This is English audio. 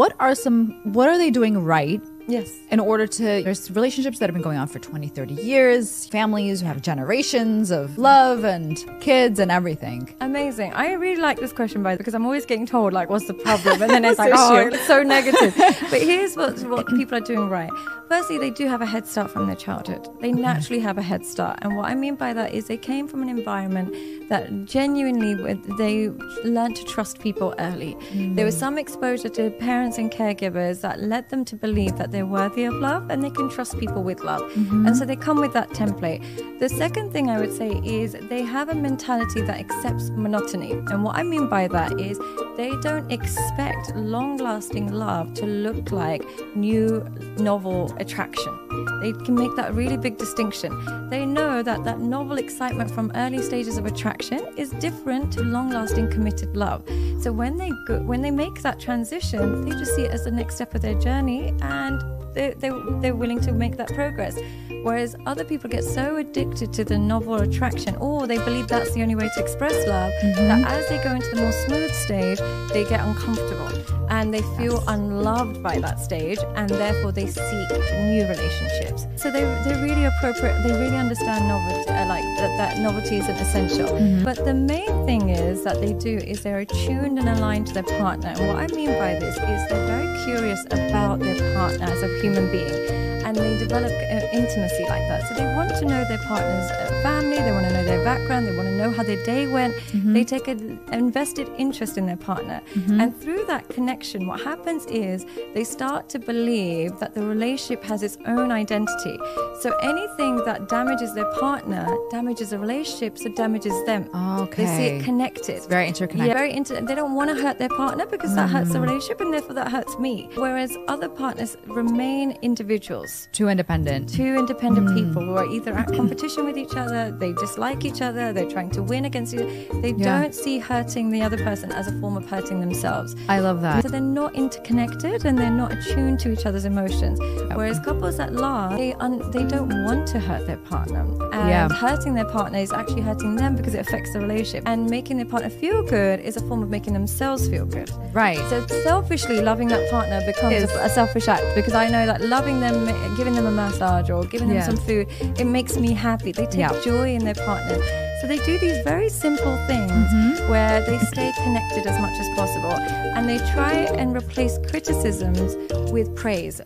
what are they doing right? Yes. In order to, there's relationships that have been going on for 20, 30 years, families who have generations of love and kids and everything. Amazing. I really like this question, because I'm always getting told, like, what's the problem? And then it's like, oh, it's so negative. But here's what people are doing right. Firstly, they do have a head start from their childhood. They naturally have a head start. And what I mean by that is they came from an environment that genuinely, they learned to trust people early. There was some exposure to parents and caregivers that led them to believe that they're worthy of love and they can trust people with love. And so they come with that template. The second thing I would say is they have a mentality that accepts monotony. And what I mean by that is they don't expect long-lasting love to look like new, novel attraction. They can make that really big distinction. They know that that novel excitement from early stages of attraction is different to long-lasting committed love. So when they make that transition, they just see it as the next step of their journey, and they're willing to make that progress. Whereas other people get so addicted to the novel attraction, or they believe that's the only way to express love, that as they go into the more smooth stage, they get uncomfortable and they feel unloved by that stage, and therefore they seek new relationships. So they're really appropriate. They really understand novelty, that novelty isn't essential. But the main thing is that they do is they're attuned and aligned to their partner. And what I mean by this is they're very curious about their partner as a human being. And they develop intimacy like that. So they want to know their partner's family, they want to know their background, they want to know how their day went. They take an invested interest in their partner. And through that connection, what happens is they start to believe that the relationship has its own identity. So anything that damages their partner damages the relationship, so damages them. Okay. They see it connected. It's very interconnected. Yeah, they don't want to hurt their partner because that hurts the relationship, and therefore that hurts me. Whereas other partners remain individuals. Two independent people who are either at competition with each other, they dislike each other, they're trying to win against each other. They don't see hurting the other person as a form of hurting themselves. I love that. So they're not interconnected and they're not attuned to each other's emotions. Whereas couples that last, they don't want to hurt their partner. And hurting their partner is actually hurting them because it affects the relationship. And making their partner feel good is a form of making themselves feel good. Right. So selfishly loving that partner becomes a selfish act, because I know that loving them, giving them a massage or giving them some food, it makes me happy. They take joy in their partner. So they do these very simple things where they stay connected as much as possible, and they try and replace criticisms with praise.